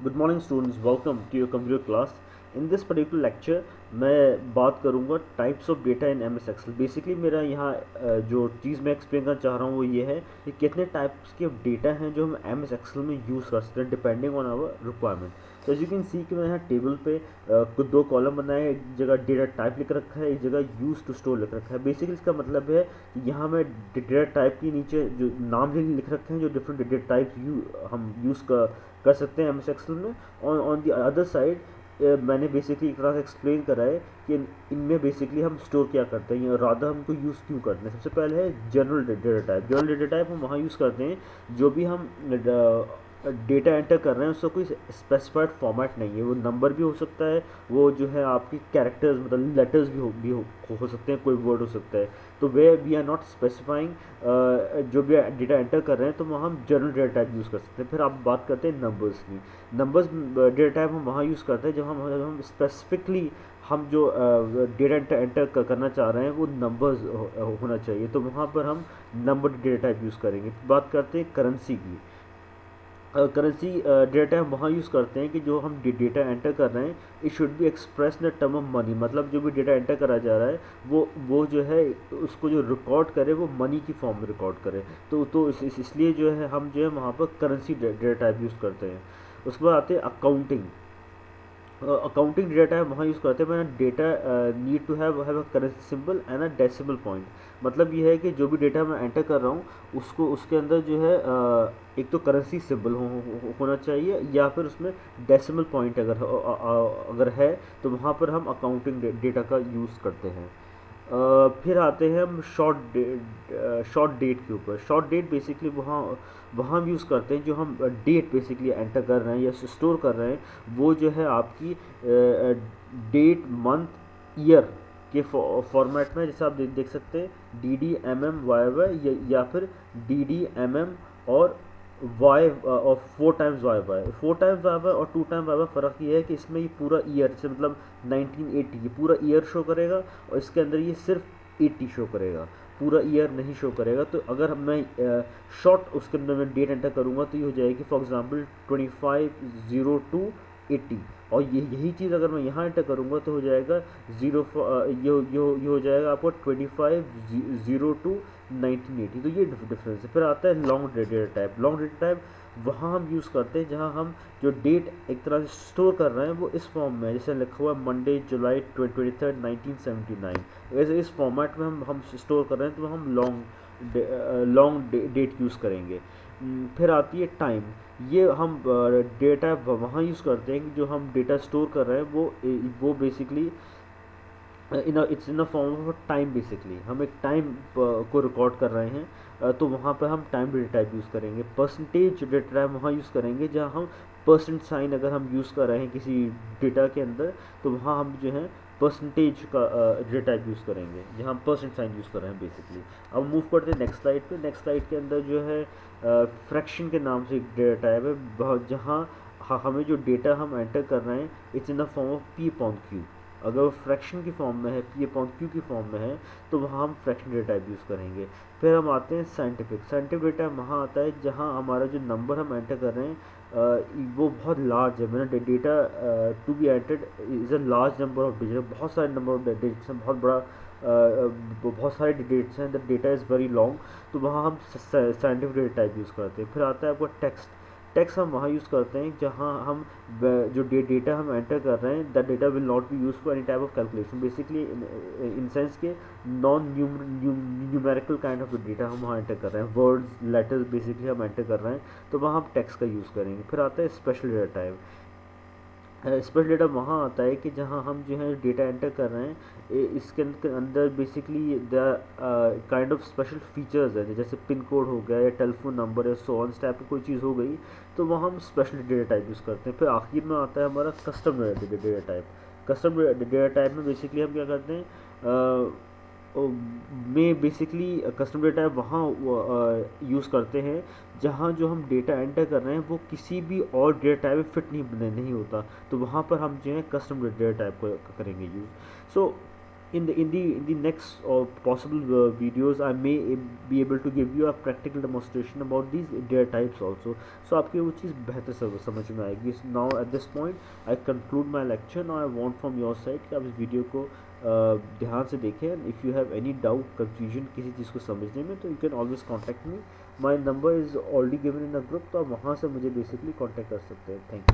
Good morning students, welcome to your computer class. In this particular lecture मैं बात करूंगा types of data in M S Excel. Basically मेरा यहाँ जो चीज़ मैं एक्सप्लेन करना चाह रहा हूँ वो ये है कि कितने टाइप्स के डेटा हैं जो हम एम एस एक्सेल में यूज़ कर सकते हैं डिपेंडिंग ऑन आवर रिक्वायरमेंट। तो एज यू कैन सी कि मैं यहाँ टेबल पे कुछ दो कॉलम बनाए हैं, एक जगह डेटा टाइप लिख रखा है, एक जगह यूज़ टू स्टोर लिख रखा है। बेसिकली इसका मतलब है कि यहाँ मैं डेटा टाइप के नीचे जो नाम लिख रखे हैं, जो डिफरेंट डेटा टाइप्स हम यूज़ कर सकते हैं एम एस एक्सेल में। ऑन द अदर साइड मैंने बेसिकली एक तरह से एक्सप्लेन करा है कि इनमें बेसिकली हम स्टोर क्या करते हैं या राधा हमको यूज़ क्यों करते हैं। सबसे पहले है general data type. General data type हम वहाँ यूज़ करते हैं जो भी हम डेटा एंटर कर रहे हैं उसका कोई स्पेसिफाइड फॉर्मेट नहीं है। वो नंबर भी हो सकता है, वो जो है आपकी कैरेक्टर्स मतलब लेटर्स भी हो सकते हैं, कोई वर्ड हो सकता है। तो way we are not specifying जो भी डेटा एंटर कर रहे हैं, तो वहाँ हम जनरल डेटा टाइप यूज़ कर सकते हैं। फिर आप बात करते हैं नंबर्स की। नंबर्स डेटा टाइप हम वहाँ यूज़ करते हैं जब हम स्पेसिफिकली हम जो डेटा एंटर करना चाह रहे हैं वो नंबर्स होना चाहिए, तो वहाँ पर हम नंबर डेटा टाइप यूज़ करेंगे। बात करते हैं करेंसी की। करेंसी डेटा हम वहाँ यूज़ करते हैं कि जो हम डेटा एंटर कर रहे हैं it should be express in term of money. मतलब जो भी डेटा एंटर करा जा रहा है वो जो है उसको जो रिकॉर्ड करे वो मनी की फॉर्म में रिकॉर्ड करे। तो इसलिए जो है हम जो है वहाँ पर करेंसी डेटा टाइप यूज़ करते हैं। उसके बाद आते हैं अकाउंटिंग। अकाउंटिंग डेटा है वहाँ यूज़ करते हैं। मैंने data need to have a currency symbol and a decimal point. मतलब ये है कि जो भी डेटा मैं एंटर कर रहा हूँ उसको उसके अंदर जो है एक तो करेंसी सिंबल होना चाहिए या फिर उसमें डेसिमल पॉइंट अगर है तो वहाँ पर हम अकाउंटिंग डेटा का यूज़ करते हैं। फिर आते हैं हम शॉर्ट डेट के ऊपर। शॉर्ट डेट बेसिकली वहाँ वहाँ हम यूज़ करते हैं जो हम डेट बेसिकली एंटर कर रहे हैं या स्टोर कर रहे हैं, वो जो है आपकी डेट मंथ ईयर के फॉर्मेट में, जैसे आप देख सकते हैं D D M M Y Y या फिर डी डी एम एम और वाई और 4 times Y Y. 4 times Y Y और 2 टाइम वाई वाई फ़र्क ये है कि इसमें ये पूरा ईयर से मतलब 1980 ये पूरा ईयर शो करेगा और इसके अंदर ये सिर्फ 80 शो करेगा, पूरा ईयर नहीं शो करेगा। तो अगर मैं शॉर्ट उसके अंदर मैं डेट एंटर करूँगा तो ये हो जाएगी फॉर एग्जांपल 25/02/80। और यही चीज़ अगर मैं यहाँ एंटर करूँगा तो हो जाएगा ये हो जाएगा आपको 25/02/1980। तो ये डिफरेंस है। फिर आता है long data type. Long data type वहाँ हम यूज़ करते हैं जहाँ हम जो डेट एक तरह से स्टोर कर रहे हैं वो इस फॉर्म में है, जैसे लिखा हुआ है मंडे जुलाई 23, 1979। वैसे इस फॉर्मेट में हम स्टोर कर रहे हैं तो हम लॉन्ग डेट यूज़ करेंगे। फिर आती है टाइम। ये हम डेटा वहाँ यूज़ करते हैं कि जो हम डेटा स्टोर कर रहे हैं वो basically it's in a form of time. Basically हम एक टाइम को रिकॉर्ड कर रहे हैं, तो वहाँ पर हम टाइम डेटा टाइप यूज़ करेंगे। परसेंटेज डेटा टाइप वहाँ यूज़ करेंगे जहाँ हम परसेंट साइन अगर हम यूज़ कर रहे हैं किसी डेटा के अंदर, तो वहाँ हम जो है परसेंटेज का डेटा टाइप यूज़ करेंगे जहाँ हम परसेंट साइन यूज़ कर रहे हैं बेसिकली। अब मूव करते हैं नेक्स्ट स्लाइड पे। नेक्स्ट स्लाइड के अंदर जो है फ्रैक्शन के नाम से एक डेटा टाइप है जहाँ हमें जो डेटा हम एंटर कर रहे हैं it's in the form of P upon Q. अगर वो फ्रैक्शन की फॉर्म में है, पी अपॉन क्यू की फॉर्म में है, तो वहाँ हम फ्रैक्शन डेटा टाइप यूज़ करेंगे। फिर हम आते हैं साइंटिफिक। साइंटिफिक डेटा वहाँ आता है जहाँ हमारा जो नंबर हम एंटर कर रहे हैं वो बहुत लार्ज है। मैंने data to be entered is a large number of digit. बहुत सारे नंबर ऑफ डिजिट्स हैं, बहुत सारे डिजिट्स हैं, the data is very long. तो वहाँ हम साइंटिफिक डेटा टाइप यूज़ करते हैं। फिर आता है आपका टेक्स्ट। टेक्स्ट हम वहाँ यूज़ करते हैं जहाँ हम जो डेटा हम एंटर कर रहे हैं the data will not be use for any type of calculation. Basically in sense के non numerical kind of data हम वहाँ एंटर कर रहे हैं, वर्ड्स लेटर्स बेसिकली हम एंटर कर रहे हैं, तो वहाँ हम टेक्स्ट का यूज़ करेंगे। फिर आता है special data type. Special data वहाँ आता है कि जहाँ हम जो है डेटा एंटर कर रहे हैं इसके अंदर basically the kind of special features है, जैसे पिन कोड हो गया या टेलीफोन नंबर या सो ऑन टाइप की कोई चीज़ हो गई, तो वहाँ हम स्पेशल डेटा टाइप यूज़ करते हैं। फिर आखिर में आता है हमारा custom data type. Custom data type में बेसिकली हम क्या करते हैं में बेसिकली कस्टम डेटा वहाँ यूज़ करते हैं जहाँ जो हम डेटा एंटर कर रहे हैं वो किसी भी और डेटा टाइप में फिट नहीं होता, तो वहाँ पर हम जो है कस्टम डेटा टाइप को करेंगे use. So in the next or possible videos I may be able to give you a practical demonstration about these data types also, so आपकी वो चीज़ बेहतर समझ में आएगी. Now at this point I conclude my lecture. Now I want from your side कि आप इस video को ध्यान से देखें. If you have any doubt confusion किसी चीज़ को समझने में, तो you can always contact me. My number is already given in a group, तो आप वहाँ से मुझे बेसिकली कॉन्टैक्ट कर सकते हैं. Thank you.